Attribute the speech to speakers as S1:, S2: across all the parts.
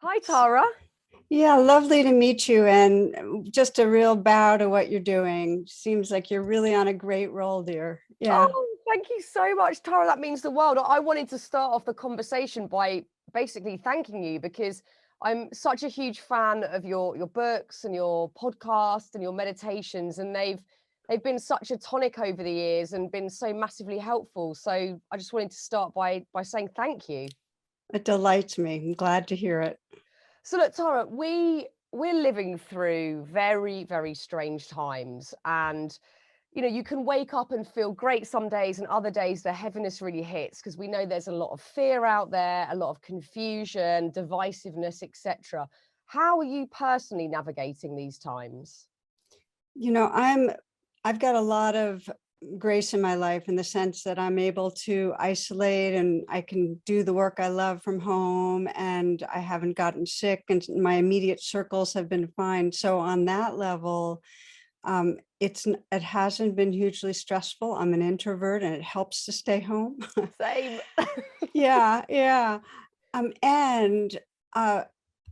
S1: Hi, Tara.
S2: Yeah, lovely to meet you, and just a real bow to what you're doing. Seems like you're really on a great roll, dear. Yeah.
S1: Oh, thank you so much, Tara. That means the world. I wanted to start off the conversation by basically thanking you because I'm such a huge fan of your books and your podcast and your meditations, and they've been such a tonic over the years and been so massively helpful. So I just wanted to start by saying thank you.
S2: It delights me. I'm glad to hear it.
S1: So look, Tara, we're living through very, very strange times, and you can wake up and feel great some days, and other days the heaviness really hits because we know there's a lot of fear out there, a lot of confusion, divisiveness, etc. How are you personally navigating these times?
S2: You know, I've got a lot of grace in my life in the sense that I'm able to isolate and I can do the work I love from home, and I haven't gotten sick, and my immediate circles have been fine. So on that level, it hasn't been hugely stressful. I'm an introvert and it helps to stay home.
S1: Same.
S2: Yeah, yeah. And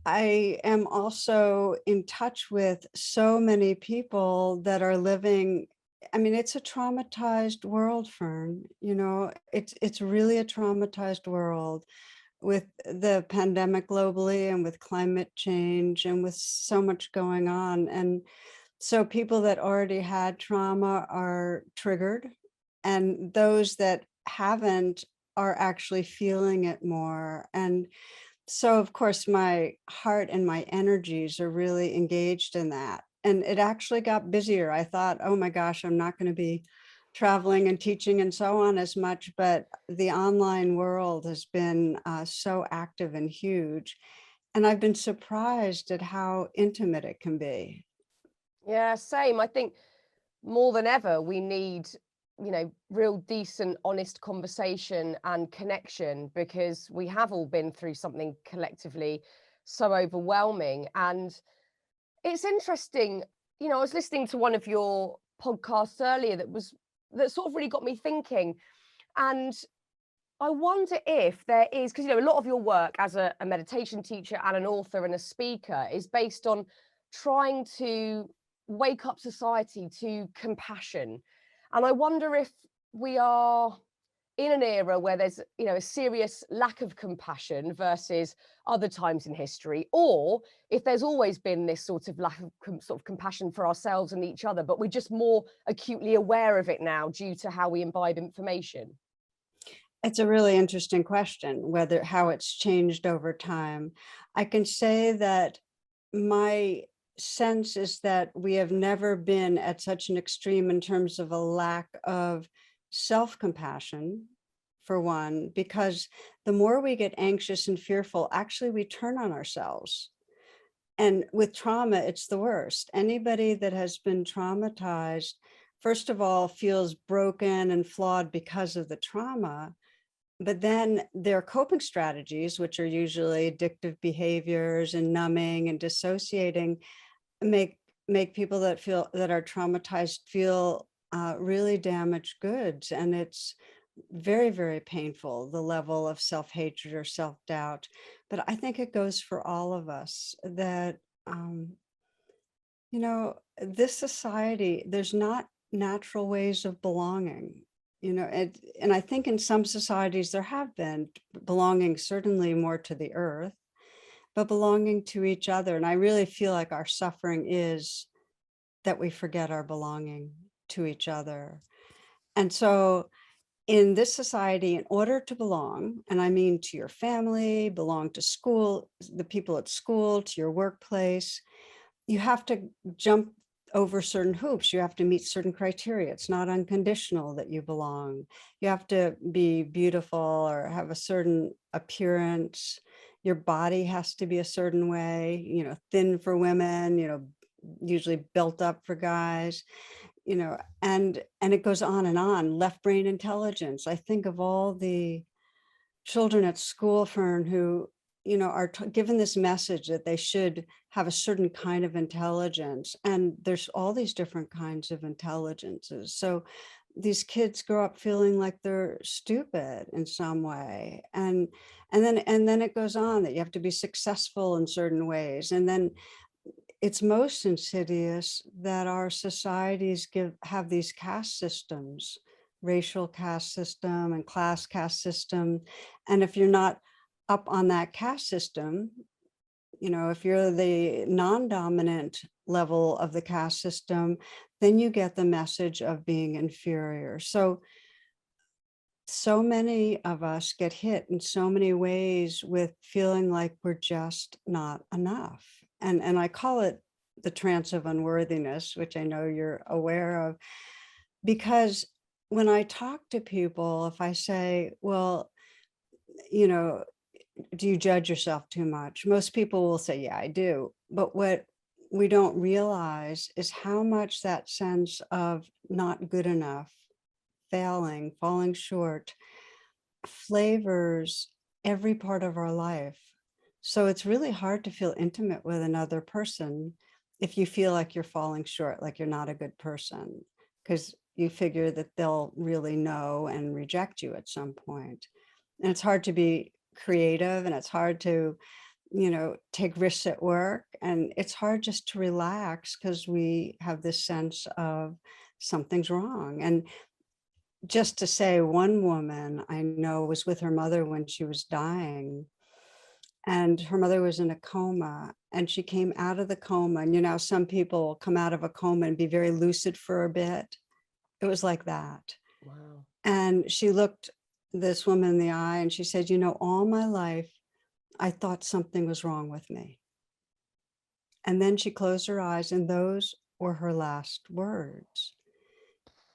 S2: I am also in touch with so many people that are living. I mean, it's a traumatized world, Fern. It's really a traumatized world with the pandemic globally and with climate change and with so much going on. And so people that already had trauma are triggered, and those that haven't are actually feeling it more. And so, of course, my heart and my energies are really engaged in that. And it actually got busier. I thought, oh my gosh, I'm not going to be traveling and teaching and so on as much, but the online world has been so active and huge. And I've been surprised at how intimate it can be.
S1: Yeah, same. I think more than ever, we need, real decent, honest conversation and connection because we have all been through something collectively so overwhelming. And it's interesting, I was listening to one of your podcasts earlier that sort of really got me thinking. And I wonder if there is, because, a lot of your work as a meditation teacher and an author and a speaker is based on trying to wake up society to compassion. And I wonder if we are in an era where there's, a serious lack of compassion versus other times in history, or if there's always been this sort of lack of sort of compassion for ourselves and each other, but we're just more acutely aware of it now due to how we imbibe information.
S2: It's a really interesting question, whether how it's changed over time. I can say that my sense is that we have never been at such an extreme in terms of a lack of self-compassion, for one, because the more we get anxious and fearful, actually we turn on ourselves. And with trauma, it's the worst. Anybody that has been traumatized, first of all, feels broken and flawed because of the trauma. But then their coping strategies, which are usually addictive behaviors and numbing and dissociating, make make people that are traumatized feel really damaged goods. And it's very, very painful, the level of self-hatred or self-doubt. But I think it goes for all of us that, um, this society, there's not natural ways of belonging. And I think in some societies there have been belonging, certainly more to the earth, but belonging to each other. And I really feel like our suffering is that we forget our belonging to each other. And so in this society, in order to belong, and I mean to your family, belong to school, the people at school, to your workplace, you have to jump over certain hoops. You have to meet certain criteria. It's not unconditional that you belong. You have to be beautiful or have a certain appearance. Your body has to be a certain way, thin for women, usually built up for guys, and it goes on. Left brain intelligence. I think of all the children at school, Fern, who are given this message that they should have a certain kind of intelligence, and there's all these different kinds of intelligences. So these kids grow up feeling like they're stupid in some way. And then it goes on that you have to be successful in certain ways. And then it's most insidious that our societies have these caste systems, racial caste system and class caste system. And if you're not up on that caste system, if you're the non-dominant level of the caste system, then you get the message of being inferior. So many of us get hit in so many ways with feeling like we're just not enough. And I call it the trance of unworthiness, which I know you're aware of, because when I talk to people, if I say, well, do you judge yourself too much? Most people will say, yeah, I do. But what we don't realize is how much that sense of not good enough, failing, falling short, flavors every part of our life. So it's really hard to feel intimate with another person if you feel like you're falling short, like you're not a good person, because you figure that they'll really know and reject you at some point. And it's hard to be creative, and it's hard to, take risks at work. And it's hard just to relax because we have this sense of something's wrong. And just to say, one woman I know was with her mother when she was dying, and her mother was in a coma, and she came out of the coma. And some people come out of a coma and be very lucid for a bit. It was like that.
S1: Wow.
S2: And she looked this woman in the eye and she said, all my life, I thought something was wrong with me. And then she closed her eyes, and those were her last words.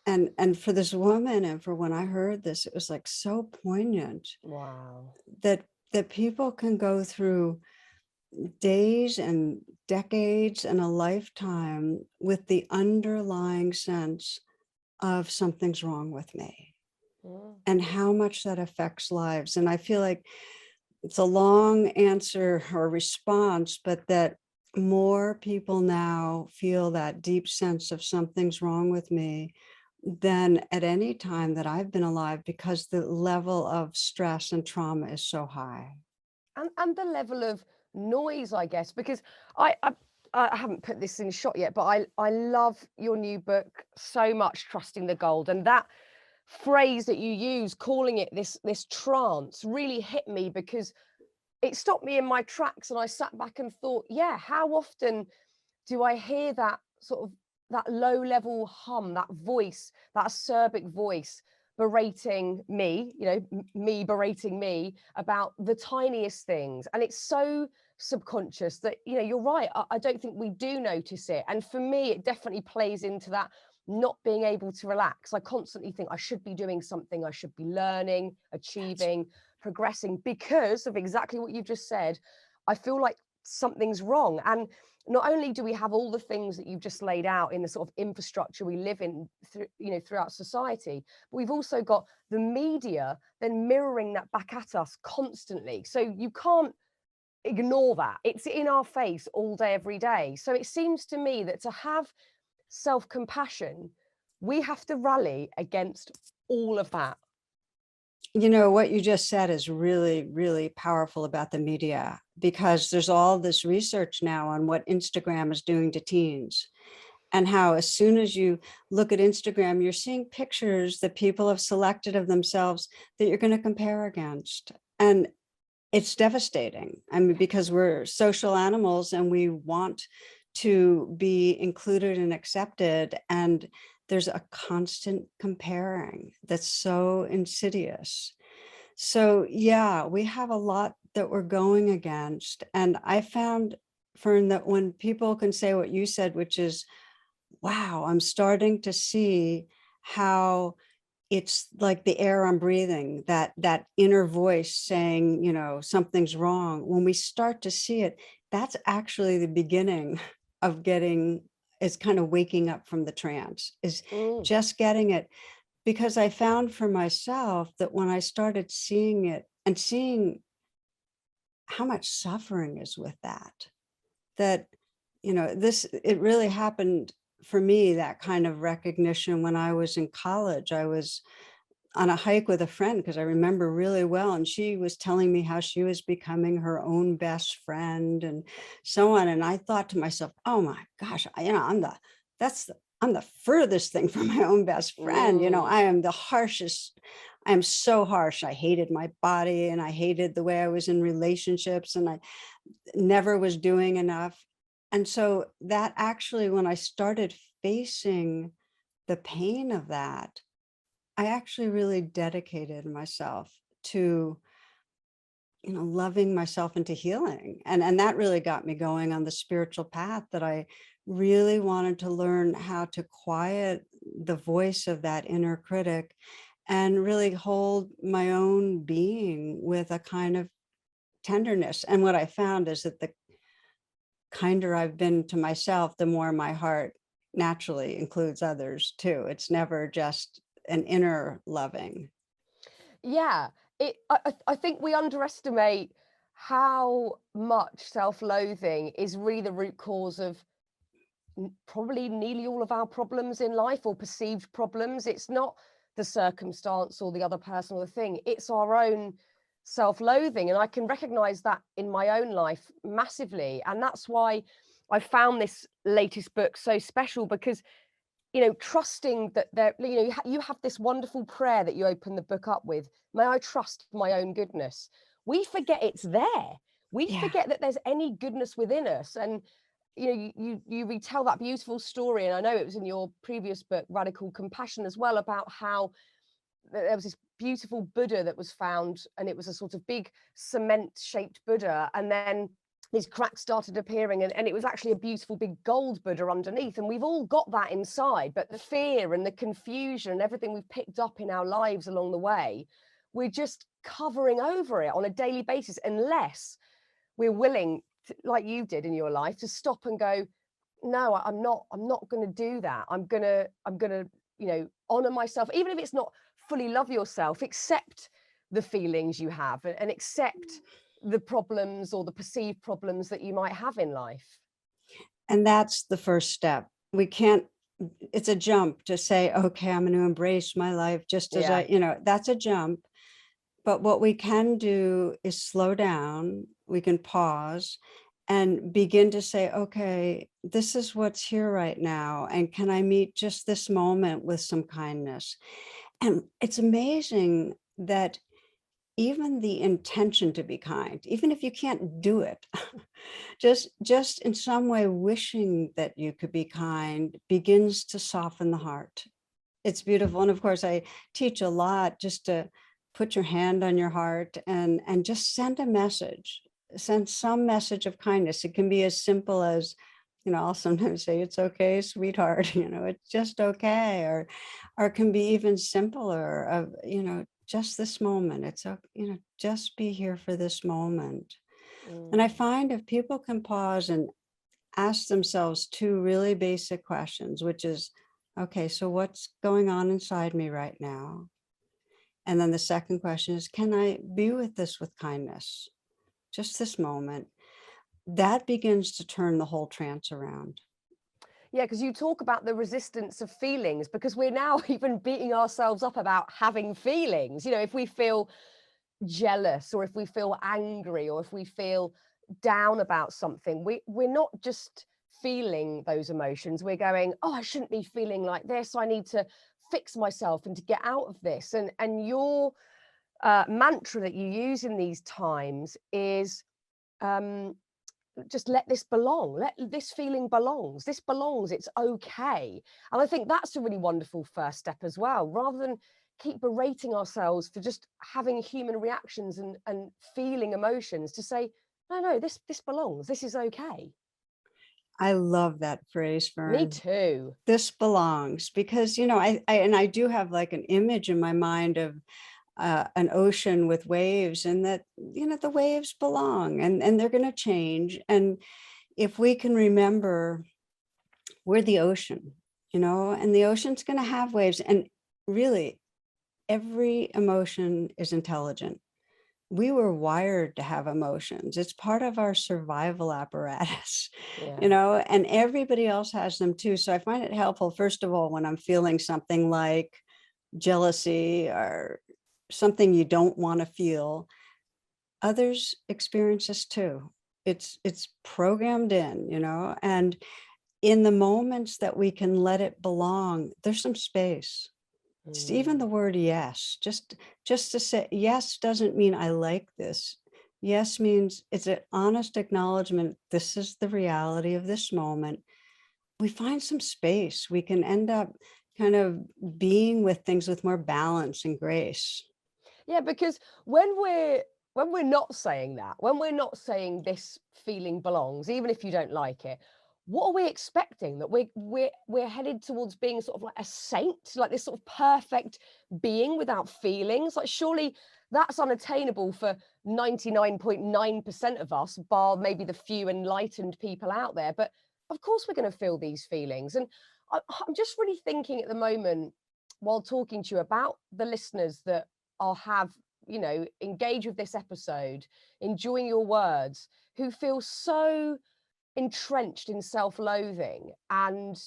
S2: And for this woman, and for when I heard this, it was like so poignant.
S1: Wow.
S2: That people can go through days and decades and a lifetime with the underlying sense of something's wrong with me, and how much that affects lives. And I feel like it's a long answer or response, but that more people now feel that deep sense of something's wrong with me than at any time that I've been alive, because the level of stress and trauma is so high.
S1: And the level of noise, I guess, because I haven't put this in shot yet, but I love your new book so much, Trusting the Gold, and that phrase that you use, calling it this trance, really hit me, because it stopped me in my tracks, and I sat back and thought, yeah, how often do I hear that sort of that low level hum, that voice, that acerbic voice berating me, me berating me about the tiniest things. And it's so subconscious that, you're right. I don't think we do notice it. And for me, it definitely plays into that not being able to relax. I constantly think I should be doing something, I should be learning, achieving, progressing, because of exactly what you've just said. I feel like something's wrong. And not only do we have all the things that you've just laid out in the sort of infrastructure we live in throughout society, but we've also got the media then mirroring that back at us constantly. So you can't ignore that. It's in our face all day, every day. So it seems to me that to have self-compassion, we have to rally against all of that.
S2: What you just said is really, really powerful about the media, because there's all this research now on what Instagram is doing to teens, and how as soon as you look at Instagram, you're seeing pictures that people have selected of themselves that you're going to compare against. And it's devastating. I mean, because we're social animals and we want to be included and accepted. And there's a constant comparing that's so insidious. So yeah, we have a lot that we're going against. And I found, Fearne, that when people can say what you said, which is, wow, I'm starting to see how it's like the air I'm breathing, that inner voice saying, something's wrong. When we start to see it, that's actually the beginning of is kind of waking up from the trance, is just getting it. Because I found for myself that when I started seeing it and seeing how much suffering is with that, it really happened for me, that kind of recognition when I was in college. I was on a hike with a friend, because I remember really well, and she was telling me how she was becoming her own best friend and so on. And I thought to myself, oh my gosh, I'm the furthest thing from my own best friend. I am the harshest. I am so harsh. I hated my body, and I hated the way I was in relationships, and I never was doing enough. And so that actually, when I started facing the pain of that, I actually really dedicated myself to, loving myself into healing. And that really got me going on the spiritual path, that I really wanted to learn how to quiet the voice of that inner critic and really hold my own being with a kind of tenderness. And what I found is that the kinder I've been to myself, the more my heart naturally includes others too. It's never just an inner loving.
S1: Yeah, I think we underestimate how much self-loathing is really the root cause of probably nearly all of our problems in life, or perceived problems. It's not the circumstance or the other person or the thing, it's our own self-loathing. And I can recognize that in my own life massively. And that's why I found this latest book so special, because trusting that you have this wonderful prayer that you open the book up with: may I trust my own goodness. We forget it's there. We
S2: Yeah.
S1: forget that there's any goodness within us. And you retell that beautiful story, and I know it was in your previous book, Radical Compassion, as well, about how there was this beautiful Buddha that was found, and it was a sort of big cement shaped Buddha, and then these cracks started appearing, and it was actually a beautiful big gold Buddha underneath. And we've all got that inside, but the fear and the confusion and everything we've picked up in our lives along the way, we're just covering over it on a daily basis, unless we're willing to, like you did in your life, to stop and go, no, I'm not going to do that. I'm going to honor myself, even if it's not fully love yourself. Accept the feelings you have, and accept the problems or the perceived problems that you might have in life.
S2: And that's the first step. We can't, it's a jump to say, okay, I'm going to embrace my life just as that's a jump. But what we can do is slow down. We can pause and begin to say, okay, this is what's here right now. And can I meet just this moment with some kindness? And it's amazing that even the intention to be kind, even if you can't do it, just in some way wishing that you could be kind begins to soften the heart. It's beautiful. And of course, I teach a lot just to put your hand on your heart and just send a message, send some message of kindness. It can be as simple as, I'll sometimes say, it's okay, sweetheart, it's just okay. Or it can be even simpler of, just this moment. It's, just be here for this moment. And I find if people can pause and ask themselves two really basic questions, which is, okay, so what's going on inside me right now? And then the second question is, can I be with this with kindness? Just this moment. That begins to turn the whole trance around.
S1: Yeah, because you talk about the resistance of feelings, because we're now even beating ourselves up about having feelings. If we feel jealous, or if we feel angry, or if we feel down about something, we're not just feeling those emotions. We're going, oh, I shouldn't be feeling like this. I need to fix myself and to get out of this. And your mantra that you use in these times is, just let this belong. Let this feeling belongs. This belongs. It's okay. And I think that's a really wonderful first step as well, rather than keep berating ourselves for just having human reactions and feeling emotions, to say, no, this belongs. This is okay.
S2: I love that phrase, Fearne.
S1: Me too.
S2: This belongs, because, I do have like an image in my mind of an ocean with waves, and that, the waves belong, and they're going to change. And if we can remember we're the ocean, and the ocean's going to have waves, and really every emotion is intelligent. we were wired to have emotions. It's part of our survival apparatus,
S1: Yeah.
S2: and everybody else has them too. So I find it helpful, first of all, when I'm feeling something like jealousy or something you don't want to feel, others experience this too. It's programmed in, and in the moments that we can let it belong, there's some space. It's even the
S1: Mm.
S2: word yes, just to say yes doesn't mean I like this. Yes means it's an honest acknowledgement. This is the reality of this moment. We find some space. We can end up kind of being with things with more balance and grace.
S1: Yeah, because when we're not saying that, when we're not saying this feeling belongs, even if you don't like it, what are we expecting? That we're headed towards being sort of like a saint, like this sort of perfect being without feelings? Like surely that's unattainable for 99.9% of us, bar maybe the few enlightened people out there. But of course we're going to feel these feelings. And I'm just really thinking at the moment while talking to you about the listeners that I'll have, engage with this episode, enjoying your words, who feel so entrenched in self-loathing and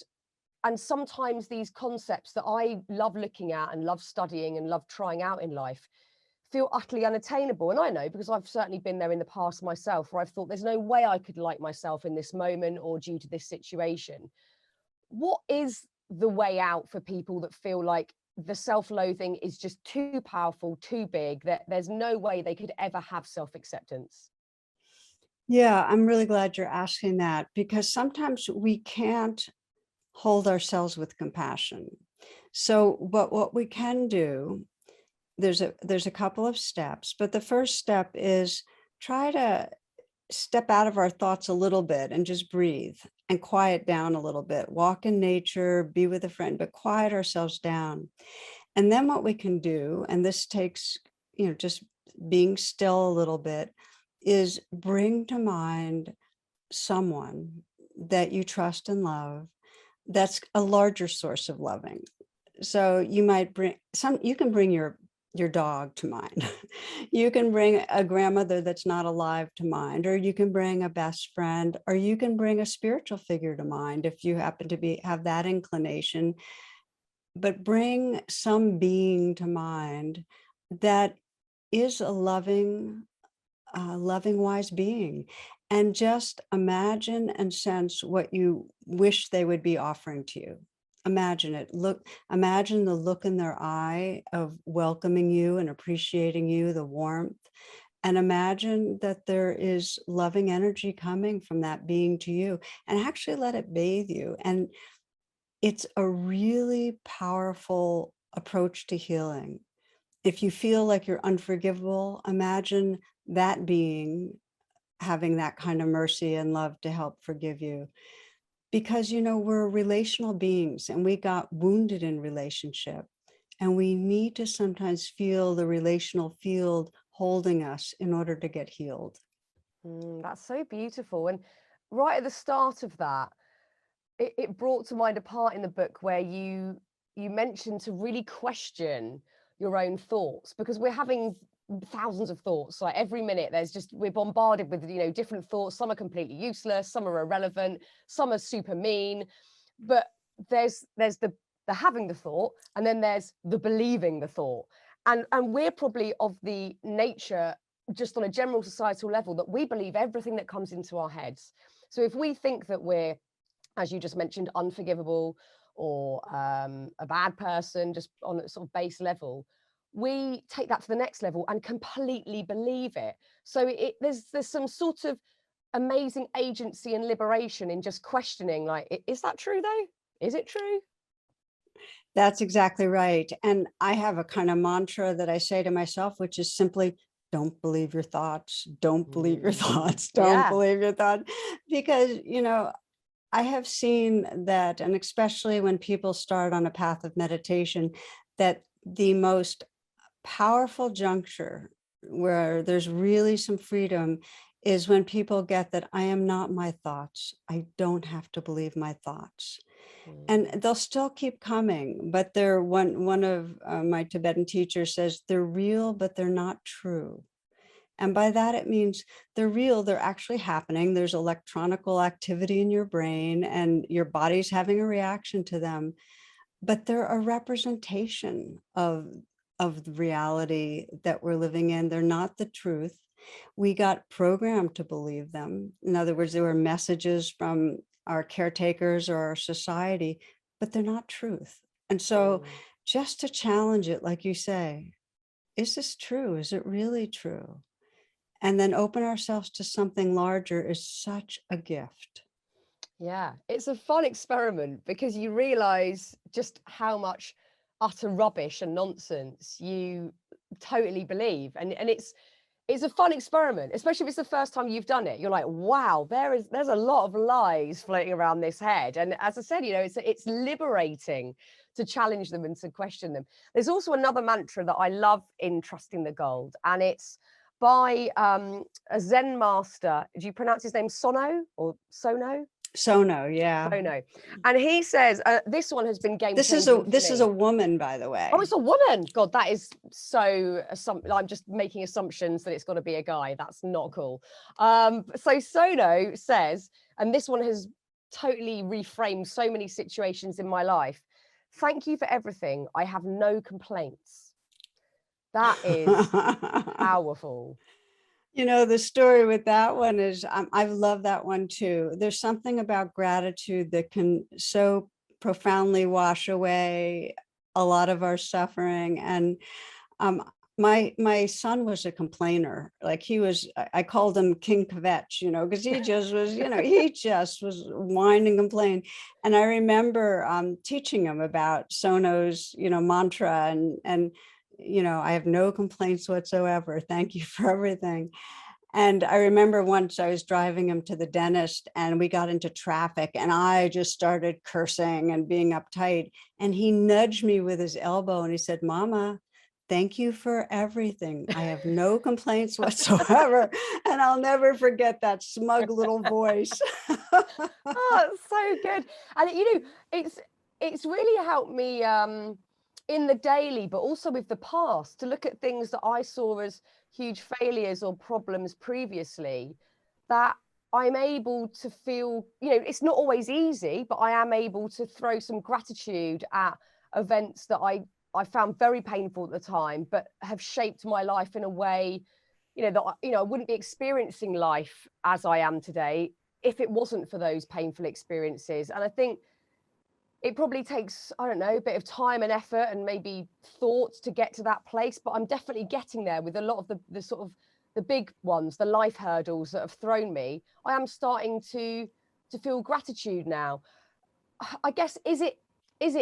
S1: sometimes these concepts that I love looking at and love studying and love trying out in life feel utterly unattainable. And I know because I've certainly been there in the past myself, where I've thought there's no way I could like myself in this moment or due to this situation. What is the way out for people that feel like the self-loathing is just too powerful, too big, that there's no way they could ever have self-acceptance?
S2: Yeah, I'm really glad you're asking that, because sometimes we can't hold ourselves with compassion. So, but what we can do, there's a couple of steps, but the first step is try to step out of our thoughts a little bit and just breathe and quiet down a little bit. Walk in nature, be with a friend, but quiet ourselves down. And then what we can do, and this takes, just being still a little bit, is bring to mind someone that you trust and love that's a larger source of loving. So you might you can bring your dog to mind. You can bring a grandmother that's not alive to mind, or you can bring a best friend, or you can bring a spiritual figure to mind if you happen to have that inclination. But bring some being to mind that is a loving, wise being. And just imagine and sense what you wish they would be offering to you. Imagine it. Imagine the look in their eye of welcoming you and appreciating you, the warmth. And imagine that there is loving energy coming from that being to you, and actually let it bathe you. And it's a really powerful approach to healing. If you feel like you're unforgivable, imagine that being having that kind of mercy and love to help forgive you. Because, we're relational beings and we got wounded in relationship. And we need to sometimes feel the relational field holding us in order to get healed.
S1: That's so beautiful. And right at the start of that, it brought to mind a part in the book where you mentioned to really question your own thoughts, because we're having thousands of thoughts. Like every minute we're bombarded with different thoughts. Some are completely useless, some are irrelevant, some are super mean. But there's the having the thought, and then there's the believing the thought. And we're probably of the nature, just on a general societal level, that we believe everything that comes into our heads. So if we think that we're, as you just mentioned, unforgivable or a bad person, just on a sort of base level, we take that to the next level and completely believe it. So there's some sort of amazing agency and liberation in just questioning, like, is that true though? Is it true?
S2: That's exactly right. And I have a kind of mantra that I say to myself, which is simply, don't believe your thoughts, don't believe your thoughts, don't
S1: Yeah.
S2: believe your thoughts. Because, I have seen that, and especially when people start on a path of meditation, that the most powerful juncture where there's really some freedom is when people get that I am not my thoughts. I don't have to believe my thoughts. And they'll still keep coming, but one of my Tibetan teachers says they're real, but they're not true. And by that, it means they're real, they're actually happening. There's electronical activity in your brain and your body's having a reaction to them, but they're a representation of the reality that we're living in. They're not the truth. We got programmed to believe them. In other words, they were messages from our caretakers or our society, but they're not truth. And so just to challenge it, like you say, is this true? Is it really true? And then open ourselves to something larger is such a gift.
S1: Yeah, it's a fun experiment because you realize just how much utter rubbish and nonsense you totally believe. And it's a fun experiment, especially if it's the first time you've done it. You're like, wow, there's a lot of lies floating around this head. And as I said, it's liberating to challenge them and to question them. There's also another mantra that I love in Trusting the Gold, and it's by a Zen master. Do you pronounce his name Sono or Sono?
S2: Sono, yeah.
S1: Sono. And he says, this one has been game
S2: This
S1: changing.
S2: This is a woman, by the way.
S1: Oh, it's a woman. God, that is so I'm just making assumptions that it's got to be a guy. That's not cool. So Sono says, and this one has totally reframed so many situations in my life. Thank you for everything. I have no complaints. That is powerful.
S2: You know, the story with that one is, I love that one too. There's something about gratitude that can so profoundly wash away a lot of our suffering. And my son was a complainer. Like I called him King Kvetch, because he just was, he just was whine and complain. And I remember teaching him about Sono's, mantra and I have no complaints whatsoever. Thank you for everything. And I remember once I was driving him to the dentist and we got into traffic and I just started cursing and being uptight. And he nudged me with his elbow and he said, "Mama, thank you for everything. I have no complaints whatsoever." And I'll never forget that smug little voice.
S1: Oh, it's so good. And it's really helped me in the daily, but also with the past, to look at things that I saw as huge failures or problems previously, that I'm able to feel, it's not always easy, but I am able to throw some gratitude at events that I found very painful at the time, but have shaped my life in a way, that I wouldn't be experiencing life as I am today if it wasn't for those painful experiences. And I think it probably takes, I don't know, a bit of time and effort and maybe thought to get to that place, but I'm definitely getting there with a lot of the sort of the big ones, the life hurdles that have thrown me. I am starting to feel gratitude now. I guess, is it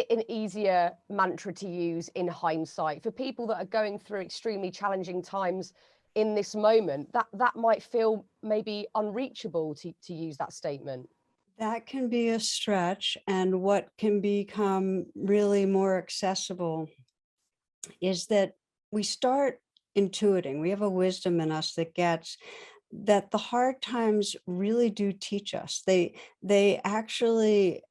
S1: an easier mantra to use in hindsight for people that are going through extremely challenging times in this moment? That might feel maybe unreachable to use that statement.
S2: That can be a stretch. And what can become really more accessible is that we start intuiting. We have a wisdom in us that gets that the hard times really do teach us. They actually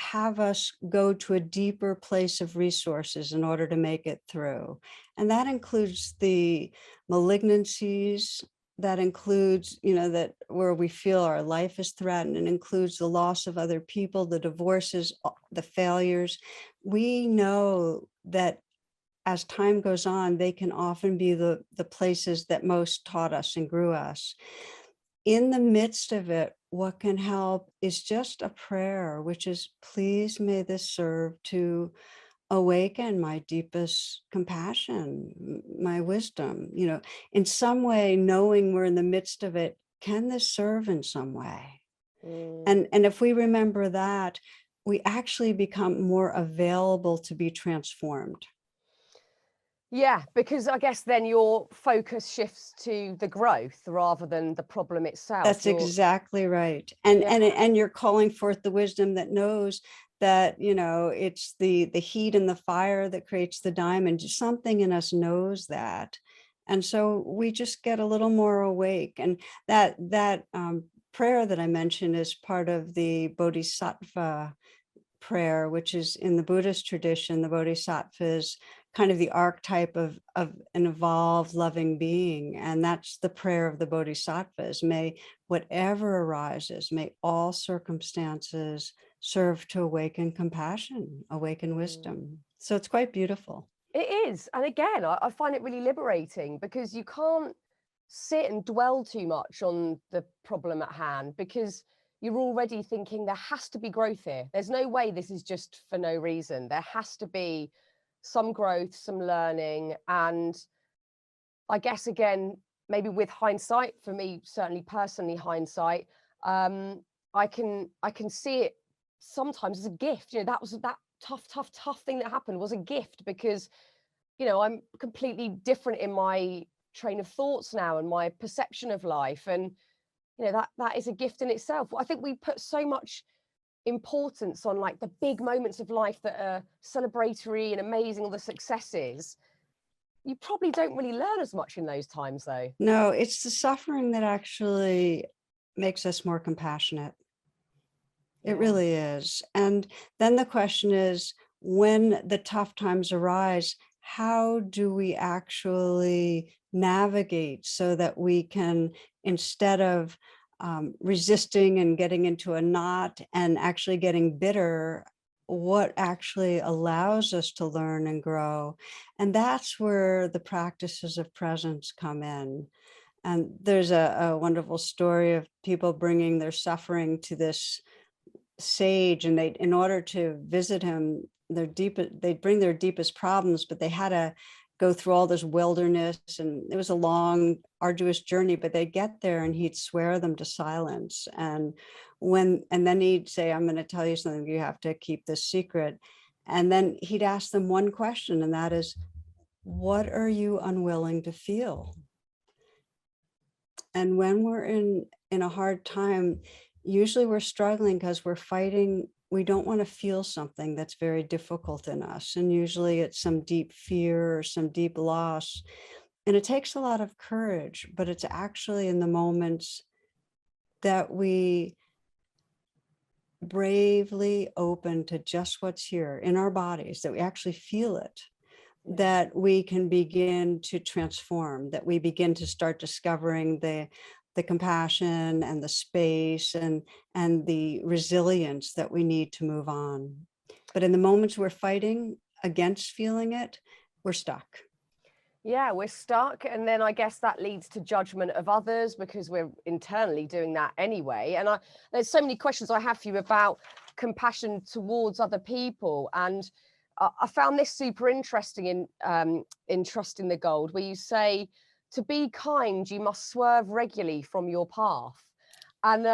S2: have us go to a deeper place of resources in order to make it through. And that includes the malignancies, that includes, that where we feel our life is threatened, and includes the loss of other people, the divorces, the failures. We know that as time goes on, they can often be the places that most taught us and grew us. In the midst of it, what can help is just a prayer, which is, please may this serve to awaken my deepest compassion, my wisdom, in some way, knowing we're in the midst of it, can this serve in some way? And if we remember that, we actually become more available to be transformed.
S1: Yeah, because I guess then your focus shifts to the growth rather than the problem itself.
S2: That's exactly right. And you're calling forth the wisdom that knows that, it's the heat and the fire that creates the diamond. Something in us knows that. And so we just get a little more awake. And that prayer that I mentioned is part of the Bodhisattva prayer, which is in the Buddhist tradition. The Bodhisattvas kind of the archetype of an evolved, loving being. And that's the prayer of the Bodhisattvas. May whatever arises, may all circumstances serve to awaken compassion, awaken wisdom. So it's quite beautiful.
S1: It is. And again, I find it really liberating, because you can't sit and dwell too much on the problem at hand, because you're already thinking there has to be growth here. There's no way this is just for no reason. There has to be some growth, some learning. And I guess, again, maybe with hindsight, for me, certainly personally hindsight, I can see it sometimes as a gift. You know, that tough thing that happened was a gift, because, you know, I'm completely different in my train of thoughts now and my perception of life. And, you know, that is a gift in itself. I think we put so much importance on like the big moments of life that are celebratory and amazing, all the successes. You probably don't really learn as much in those times, though.
S2: No, it's the suffering that actually makes us more compassionate. It really is. And then the question is, when the tough times arise, how do we actually navigate so that we can, instead of resisting and getting into a knot and actually getting bitter, what actually allows us to learn and grow? And that's where the practices of presence come in. And there's a wonderful story of people bringing their suffering to this sage, and they, in order to visit him, they'd bring their deepest problems, but they had to go through all this wilderness, and it was a long, arduous journey, but they'd get there and he'd swear them to silence. And then he'd say, I'm going to tell you something, you have to keep this secret. And then he'd ask them one question, and that is, what are you unwilling to feel? And when we're in a hard time, usually we're struggling because we're fighting. We don't want to feel something that's very difficult in us. And usually it's some deep fear or some deep loss. And it takes a lot of courage, but it's actually in the moments that we bravely open to just what's here in our bodies, that we actually feel it, that we can begin to transform, that we begin to start discovering the compassion and the space and the resilience that we need to move on. But in the moments we're fighting against feeling it, we're stuck.
S1: Yeah, we're stuck. And then I guess that leads to judgment of others, because we're internally doing that anyway. And there's so many questions I have for you about compassion towards other people. And I found this super interesting in Trusting the Gold, where you say, to be kind, you must swerve regularly from your path. And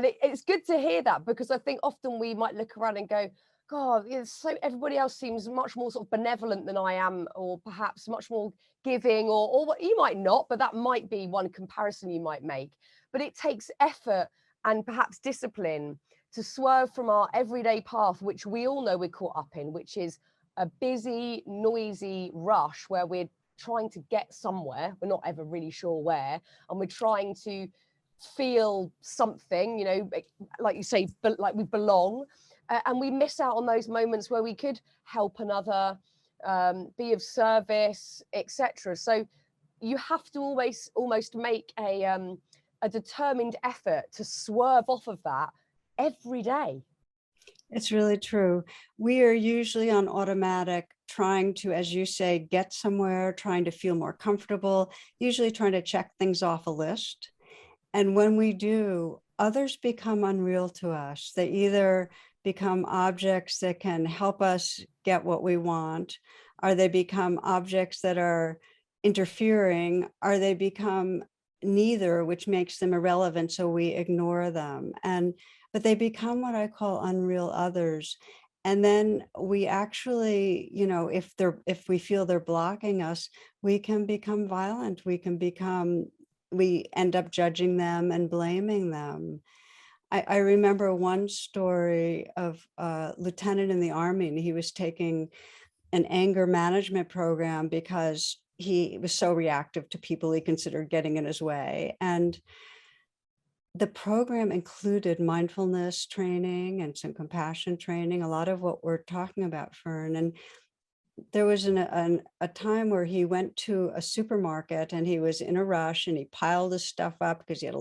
S1: it's good to hear that, because I think often we might look around and go, God, so everybody else seems much more sort of benevolent than I am, or perhaps much more giving, or what you might not, but that might be one comparison you might make. But it takes effort and perhaps discipline to swerve from our everyday path, which we all know we're caught up in, which is a busy, noisy rush where we're trying to get somewhere. We're not ever really sure where, and we're trying to feel something, you know, like you say, but like we belong. And we miss out on those moments where we could help another, be of service, etc. So you have to always almost make a determined effort to swerve off of that every day.
S2: It's really true. We are usually on automatic, trying to, as you say, get somewhere, trying to feel more comfortable, usually trying to check things off a list. And when we do, others become unreal to us. They either become objects that can help us get what we want, or they become objects that are interfering, or they become neither, which makes them irrelevant, so we ignore them. But they become what I call unreal others. And then we actually, you know, if we feel they're blocking us, we can become violent. We end up judging them and blaming them. I remember one story of a lieutenant in the Army, and he was taking an anger management program because he was so reactive to people he considered getting in his way. And the program included mindfulness training and some compassion training, a lot of what we're talking about, Fearne. And there was a time where he went to a supermarket and he was in a rush and he piled his stuff up because he had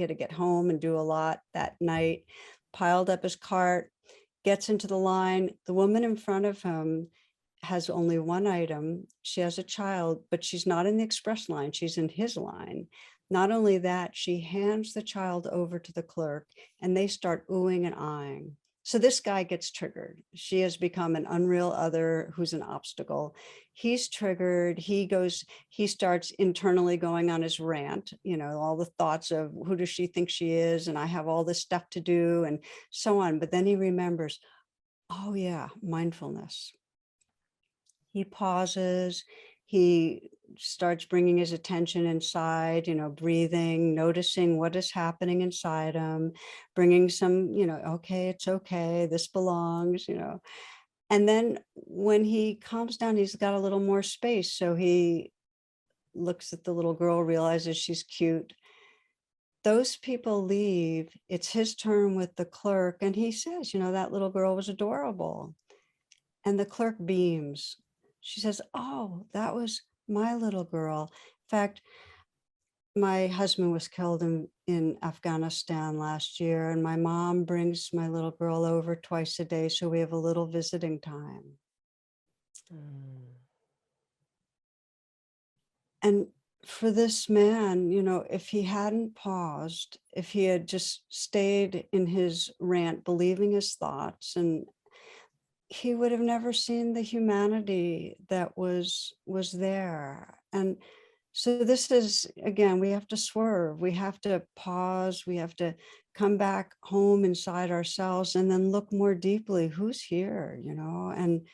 S2: to get home and do a lot that night, piled up his cart, gets into the line. The woman in front of him has only one item. She has a child, but she's not in the express line. She's in his line. Not only that, she hands the child over to the clerk and they start oohing and eyeing. So this guy gets triggered. She has become an unreal other who's an obstacle. He's triggered. He starts internally going on his rant, all the thoughts of who does she think she is? And I have all this stuff to do and so on. But then he remembers, oh yeah, mindfulness. He pauses, he starts bringing his attention inside, breathing, noticing what is happening inside him, bringing some, okay, it's okay, this belongs, And then when he calms down, he's got a little more space. So he looks at the little girl, realizes she's cute. Those people leave. It's his turn with the clerk. And he says, that little girl was adorable. And the clerk beams. She says, oh, that was my little girl. In fact, my husband was killed in Afghanistan last year, and my mom brings my little girl over twice a day, so we have a little visiting time. And for this man, if he hadn't paused, if he had just stayed in his rant, believing his thoughts, and he would have never seen the humanity that was there. And so this is, again, we have to swerve, we have to pause, we have to come back home inside ourselves and then look more deeply, who's here, And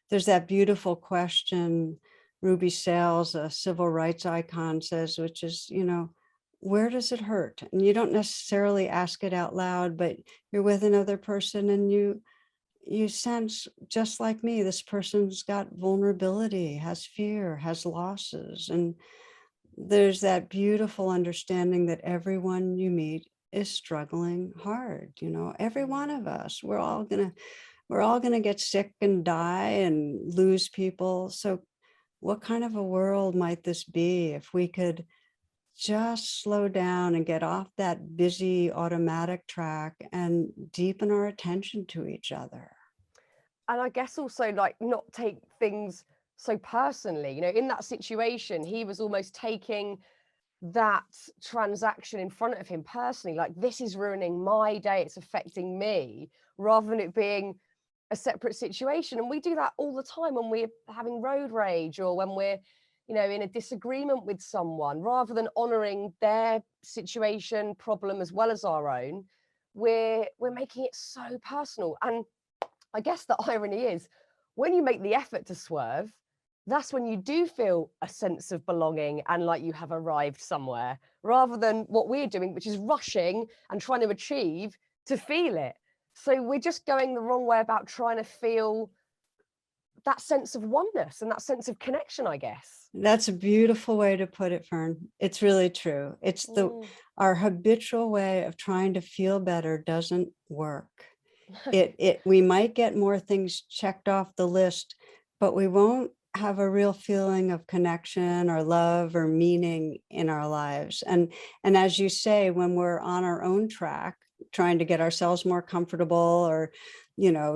S2: there's that beautiful question Ruby Sales, a civil rights icon, says, which is, where does it hurt? And you don't necessarily ask it out loud, but you're with another person and you sense, just like me, this person's got vulnerability, has fear, has losses. And there's that beautiful understanding that everyone you meet is struggling hard. Every one of us, we're all gonna get sick and die and lose people. So what kind of a world might this be if we could just slow down and get off that busy automatic track and deepen our attention to each other?
S1: And I guess also not take things so personally, in that situation, he was almost taking that transaction in front of him personally, like, this is ruining my day, it's affecting me, rather than it being a separate situation. And we do that all the time when we're having road rage or when we're in a disagreement with someone. Rather than honoring their situation, problem, as well as our own, we're making it so personal. And I guess the irony is, when you make the effort to swerve, that's when you do feel a sense of belonging and like you have arrived somewhere, rather than what we're doing, which is rushing and trying to achieve to feel it. So we're just going the wrong way about trying to feel that sense of oneness and that sense of connection, I guess.
S2: That's a beautiful way to put it, Fearne. It's really true. It's our habitual way of trying to feel better doesn't work. We might get more things checked off the list, but we won't have a real feeling of connection or love or meaning in our lives. And as you say, when we're on our own track, trying to get ourselves more comfortable or,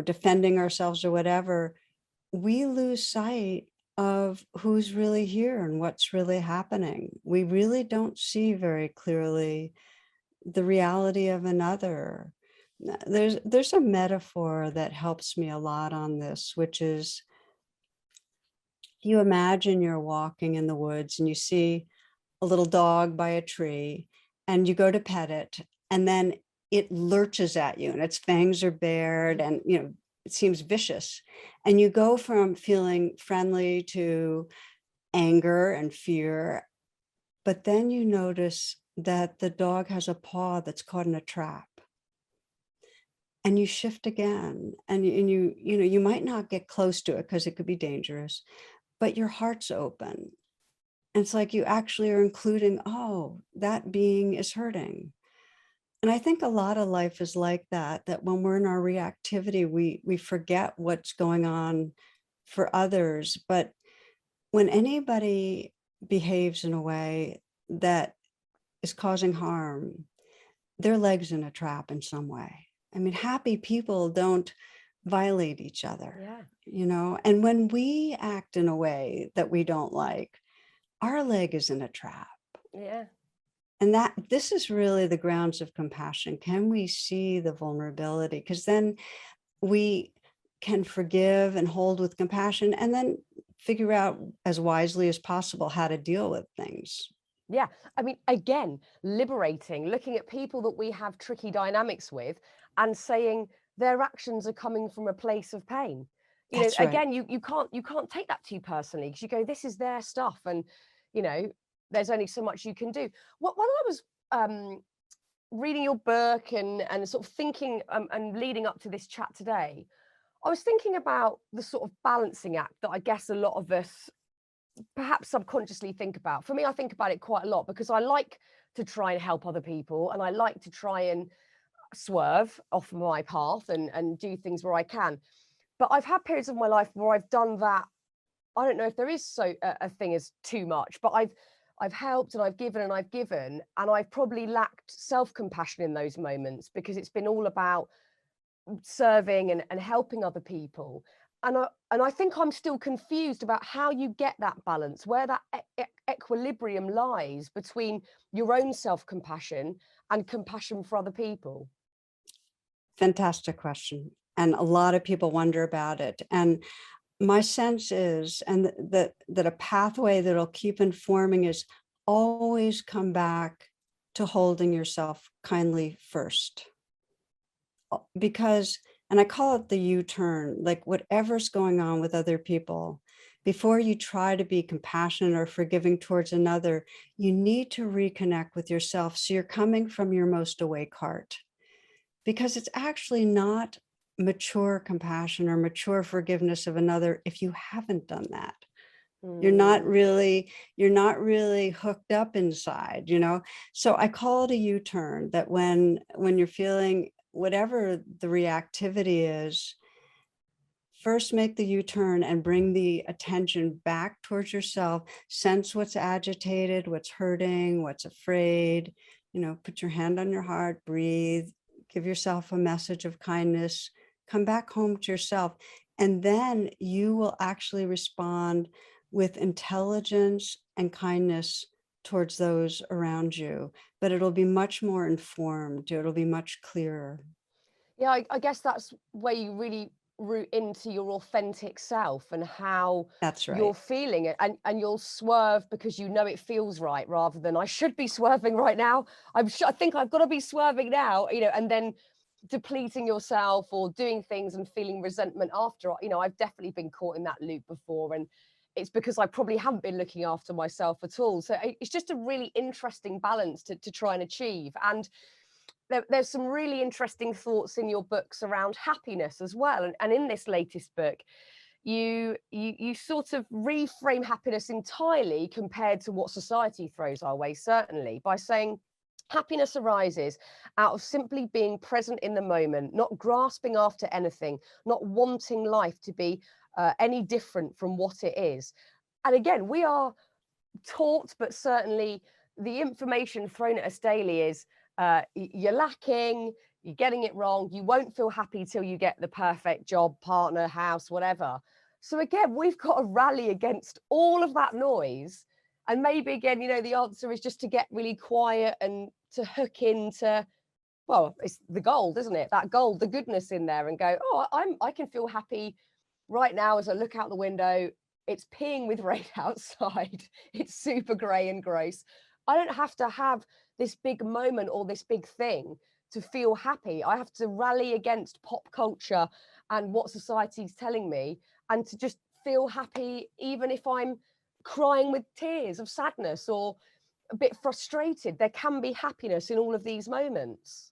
S2: defending ourselves or whatever, we lose sight of who's really here and what's really happening. We really don't see very clearly the reality of another. There's a metaphor that helps me a lot on this, which is, you imagine you're walking in the woods and you see a little dog by a tree and you go to pet it, and then it lurches at you and its fangs are bared and it seems vicious, and you go from feeling friendly to anger and fear, but then you notice that the dog has a paw that's caught in a trap. And you shift again, and you might not get close to it because it could be dangerous, but your heart's open. And it's like you actually are including, oh, that being is hurting. And I think a lot of life is like that when we're in our reactivity, we forget what's going on for others. But when anybody behaves in a way that is causing harm, their leg's in a trap in some way. I mean, happy people don't violate each other,
S1: Yeah.
S2: you know? And when we act in a way that we don't like, our leg is in a trap.
S1: Yeah.
S2: And that this is really the grounds of compassion. Can we see the vulnerability? Because then we can forgive and hold with compassion, and then figure out as wisely as possible how to deal with things.
S1: Yeah. I mean, again, liberating, looking at people that we have tricky dynamics with and saying their actions are coming from a place of pain. You know,
S2: That's right.
S1: again, you can't take that too personally, because you go, this is their stuff, and you know, there's only so much you can do. What When I was reading your book and sort of thinking and leading up to this chat today, I was thinking about the sort of balancing act that I guess a lot of us perhaps subconsciously think about. For me, I think about it quite a lot because I like to try and help other people, and I like to try and swerve off my path and do things where I can. But I've had periods of my life where I've done that. I don't know if there is a thing as too much, but I've helped and I've given, and I've probably lacked self-compassion in those moments because it's been all about serving and helping other people. And I think I'm still confused about how you get that balance, where that equilibrium lies between your own self-compassion and compassion for other people.
S2: Fantastic question. And a lot of people wonder about it. And my sense is, and that a pathway that'll keep informing is always come back to holding yourself kindly first. Because, and I call it the U-turn, like whatever's going on with other people, before you try to be compassionate or forgiving towards another, you need to reconnect with yourself. So you're coming from your most awake heart, because it's actually not mature compassion or mature forgiveness of another if you haven't done that. You're not
S1: Mm.
S2: really, you're not really hooked up inside, you know? So I call it a U-turn, that when you're feeling whatever the reactivity is, first make the U-turn and bring the attention back towards yourself. Sense what's agitated, what's hurting, what's afraid, you know, put your hand on your heart, breathe, give yourself a message of kindness, come back home to yourself. And then you will actually respond with intelligence and kindness towards those around you, but it'll be much more informed. It'll be much clearer.
S1: Yeah, I guess that's where you really root into your authentic self and how
S2: That's
S1: you're
S2: right.
S1: feeling it, and you'll swerve because you know it feels right, rather than I should be swerving right now. I think I've got to be swerving now, you know, and then depleting yourself or doing things and feeling resentment after. You know, I've definitely been caught in that loop before, and it's because I probably haven't been looking after myself at all. So it's just a really interesting balance to try and achieve. And there's some really interesting thoughts in your books around happiness as well. And in this latest book, you sort of reframe happiness entirely compared to what society throws our way, certainly, by saying happiness arises out of simply being present in the moment, not grasping after anything, not wanting life to be any different from what it is. And again, we are taught, but certainly the information thrown at us daily is you're lacking, you're getting it wrong, you won't feel happy till you get the perfect job, partner, house, whatever. So again, we've got to rally against all of that noise. And maybe again, you know, the answer is just to get really quiet and to hook into, well, it's the gold, isn't it? That gold, the goodness in there, and go, oh, I can feel happy right now as I look out the window. It's peeing with rain outside. It's super grey and gross. I don't have to have this big moment or this big thing to feel happy. I have to rally against pop culture and what society's telling me, and to just feel happy, even if I'm crying with tears of sadness or a bit frustrated. There can be happiness in all of these moments.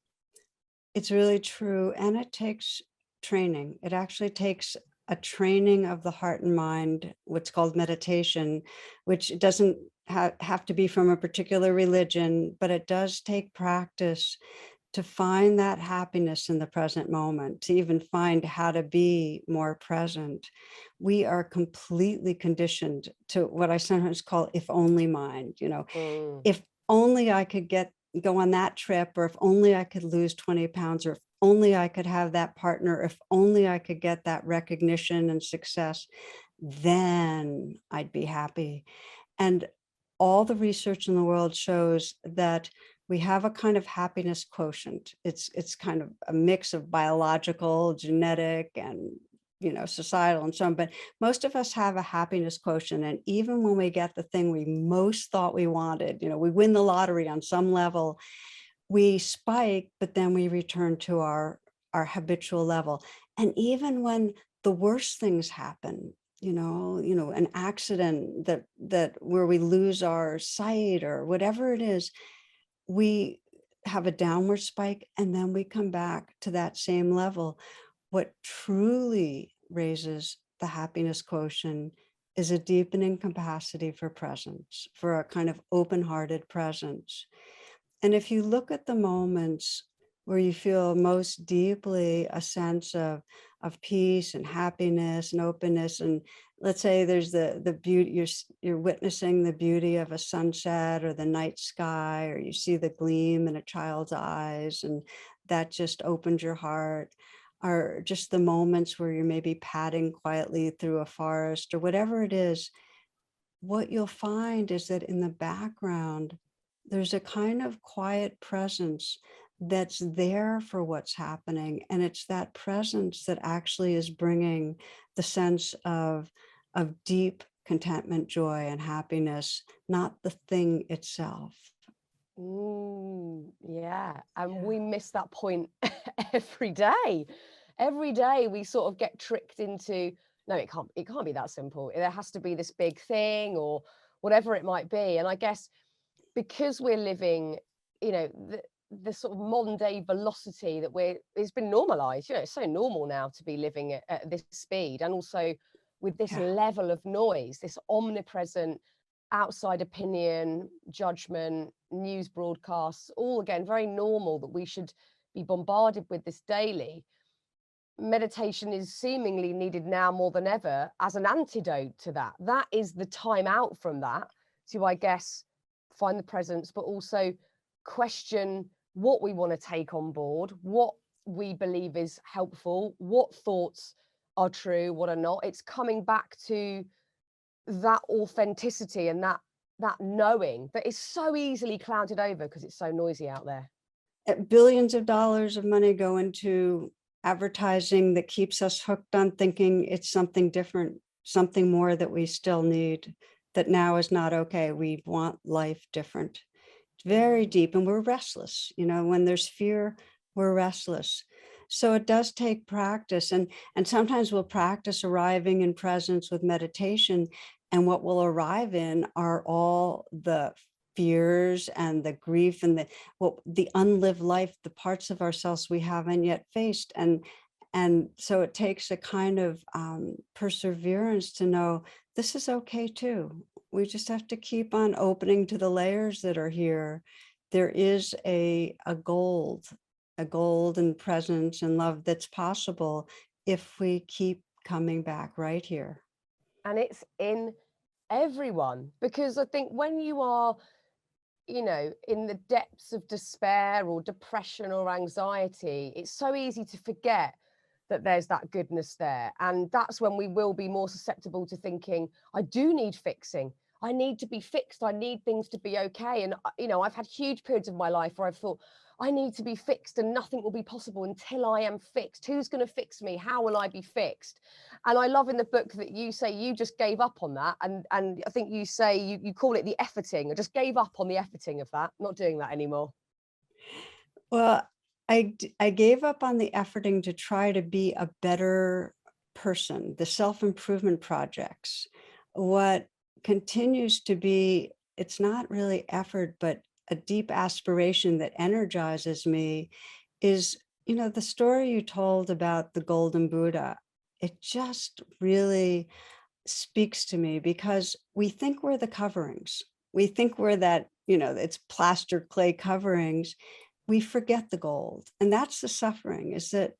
S2: It's really true. And it takes training. It actually takes a training of the heart and mind, what's called meditation, which doesn't have to be from a particular religion, but it does take practice to find that happiness in the present moment, to even find how to be more present, we are completely conditioned to what I sometimes call if only mind.
S1: Mm.
S2: If only I could go on that trip, or if only I could lose 20 pounds, or if only I could have that partner, if only I could get that recognition and success, then I'd be happy. And all the research in the world shows that we have a kind of happiness quotient. It's kind of a mix of biological, genetic, and societal and so on. But most of us have a happiness quotient. And even when we get the thing we most thought we wanted, we win the lottery on some level, we spike, but then we return to our habitual level. And even when the worst things happen, an accident that where we lose our sight or whatever it is, we have a downward spike and then we come back to that same level. What truly raises the happiness quotient is a deepening capacity for presence, for a kind of open-hearted presence. And if you look at the moments where you feel most deeply a sense of peace and happiness and openness, and let's say there's the beauty, you're witnessing the beauty of a sunset or the night sky, or you see the gleam in a child's eyes, and that just opens your heart, or just the moments where you're maybe padding quietly through a forest or whatever it is, what you'll find is that in the background, there's a kind of quiet presence that's there for what's happening. And it's that presence that actually is bringing the sense of deep contentment, joy, and happiness, not the thing itself.
S1: Yeah. And
S2: Yeah.
S1: we miss that point every day. Every day we sort of get tricked into, no, it can't be that simple. There has to be this big thing or whatever it might be. And I guess because we're living, the sort of modern day velocity that it's been normalized, it's so normal now to be living at this speed, and also with this
S2: Yeah.
S1: level of noise, this omnipresent outside opinion, judgment, news broadcasts, all again very normal, that we should be bombarded with this daily. Meditation is seemingly needed now more than ever as an antidote to that. That is the time out from that to, I guess, find the presence, but also question what we want to take on board, what we believe is helpful, what thoughts are true, what are not. It's coming back to that authenticity and that knowing that is so easily clouded over because it's so noisy out there.
S2: Billions of dollars of money go into advertising that keeps us hooked on thinking it's something different, something more that we still need, that now is not okay. We want life different. It's very deep, and we're restless. When there's fear, we're restless. So it does take practice, and sometimes we'll practice arriving in presence with meditation, and what we'll arrive in are all the fears and the grief and the unlived life, the parts of ourselves we haven't yet faced. And so it takes a kind of perseverance to know this is okay too. We just have to keep on opening to the layers that are here. There is a golden presence and love that's possible if we keep coming back right here.
S1: And it's in everyone, because I think when you are in the depths of despair or depression or anxiety, it's so easy to forget that there's that goodness there. And that's when we will be more susceptible to thinking, I do need fixing. I need to be fixed. I need things to be okay. And, I've had huge periods of my life where I've thought, I need to be fixed and nothing will be possible until I am fixed. Who's going to fix me? How will I be fixed? And I love in the book that you say you just gave up on that. And I think you say you call it the efforting. I just gave up on the efforting of that, not doing that anymore.
S2: Well, I gave up on the efforting to try to be a better person, the self-improvement projects. What continues to be, it's not really effort, but a deep aspiration that energizes me is, the story you told about the Golden Buddha. It just really speaks to me because we think we're the coverings. We think we're that, it's plaster clay coverings. we forget the gold. And that's the suffering, is that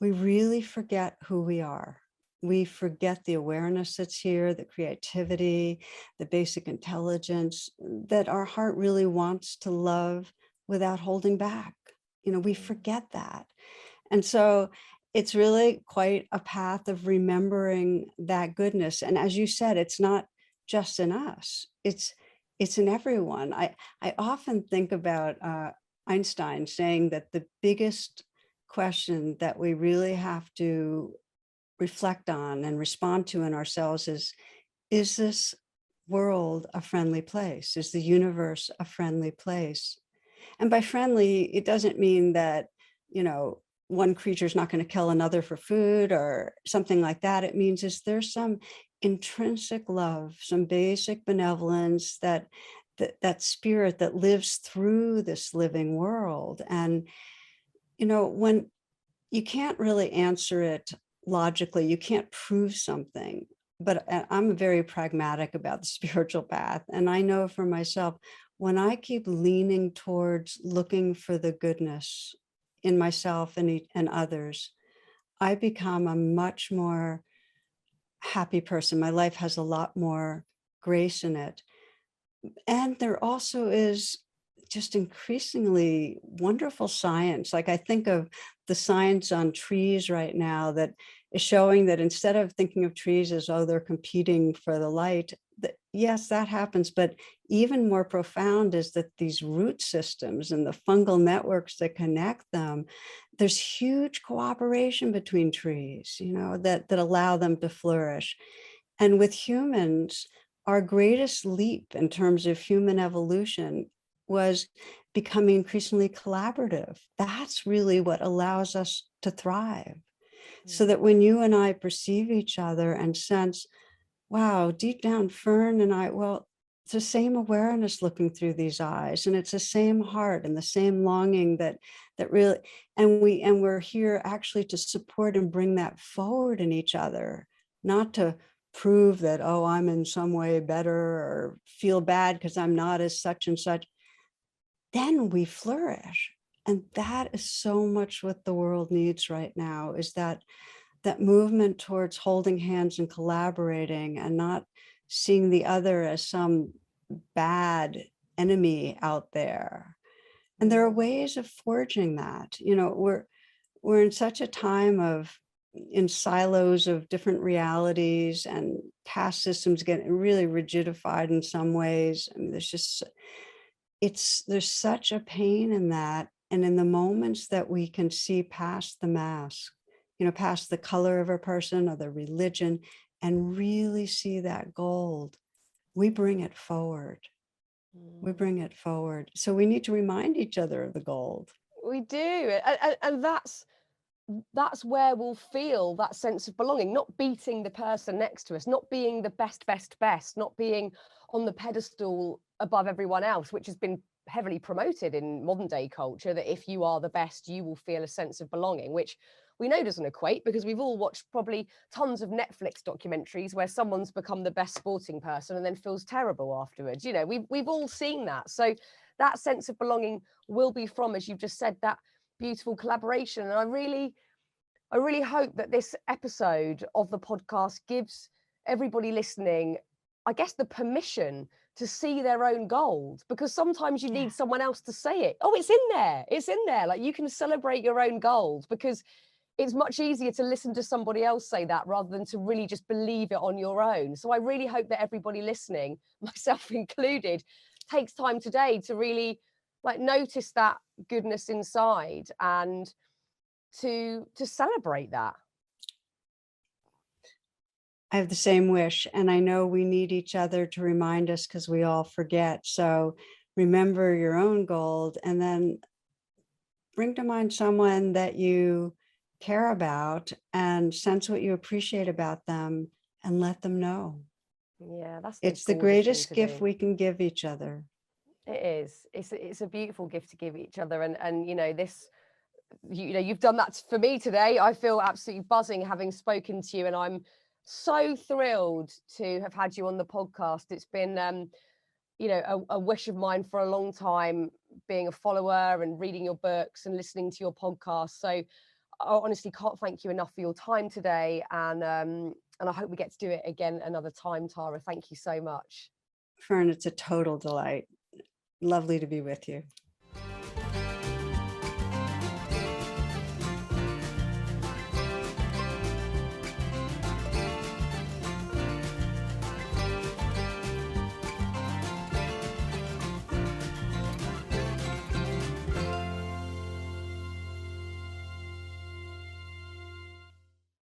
S2: we really forget who we are. We forget the awareness that's here, the creativity, the basic intelligence that our heart really wants to love without holding back. We forget that. And so it's really quite a path of remembering that goodness. And as you said, it's not just in us, it's in everyone. I often think about Einstein saying that the biggest question that we really have to reflect on and respond to in ourselves is this world a friendly place? Is the universe a friendly place? And by friendly, it doesn't mean that, one creature is not going to kill another for food or something like that. It means is there's some intrinsic love, some basic benevolence, that spirit that lives through this living world. And, when you can't really answer it logically, you can't prove something, but I'm very pragmatic about the spiritual path. And I know for myself, when I keep leaning towards looking for the goodness in myself and others, I become a much more happy person. My life has a lot more grace in it. And there also is just increasingly wonderful science. Like, I think of the science on trees right now that is showing that instead of thinking of trees as, oh, they're competing for the light, yes, that happens. But even more profound is that these root systems and the fungal networks that connect them, there's huge cooperation between trees, that allow them to flourish. And with humans, our greatest leap in terms of human evolution was becoming increasingly collaborative. That's really what allows us to thrive. So that when you and I perceive each other and sense, wow, deep down, Fearne and I, well, it's the same awareness looking through these eyes, and it's the same heart and the same longing that really, and we're here actually to support and bring that forward in each other, not to prove that, oh, I'm in some way better or feel bad because I'm not as such and such. Then we flourish. And that is so much what the world needs right now, is that movement towards holding hands and collaborating, and not seeing the other as some bad enemy out there. And there are ways of forging that. We're in such a time of in silos of different realities, and caste systems getting really rigidified in some ways. I mean, there's such a pain in that. And in the moments that we can see past the mask, past the color of a person or the religion, and really see that gold, we bring it forward. We bring it forward. So we need to remind each other of the gold.
S1: We do. And that's where we'll feel that sense of belonging, not beating the person next to us, not being the best, not being on the pedestal above everyone else, which has been heavily promoted in modern day culture, that if you are the best, you will feel a sense of belonging, which we know doesn't equate, because we've all watched probably tons of Netflix documentaries where someone's become the best sporting person and then feels terrible afterwards. We've all seen that. So that sense of belonging will be from, as you've just said, that beautiful collaboration. And I really hope that this episode of the podcast gives everybody listening, I guess, the permission to see their own gold, because sometimes you need someone else to say it. Oh, it's in there. Like, you can celebrate your own gold, because it's much easier to listen to somebody else say that rather than to really just believe it on your own. So I really hope that everybody listening, myself included, takes time today to really notice that goodness inside, and to celebrate that.
S2: I have the same wish, and I know we need each other to remind us, because we all forget. So remember your own gold, and then bring to mind someone that you care about and sense what you appreciate about them, and let them know.
S1: Yeah,
S2: it's the greatest gift we can give each other.
S1: It is. It's a beautiful gift to give each other, and this, you've done that for me today. I feel absolutely buzzing having spoken to you, and I'm so thrilled to have had you on the podcast. It's been you know, a wish of mine for a long time, being a follower and reading your books and listening to your podcast. So I honestly can't thank you enough for your time today. And I hope we get to do it again another time, Tara. Thank you so much.
S2: Fearne, it's a total delight. Lovely to be with you.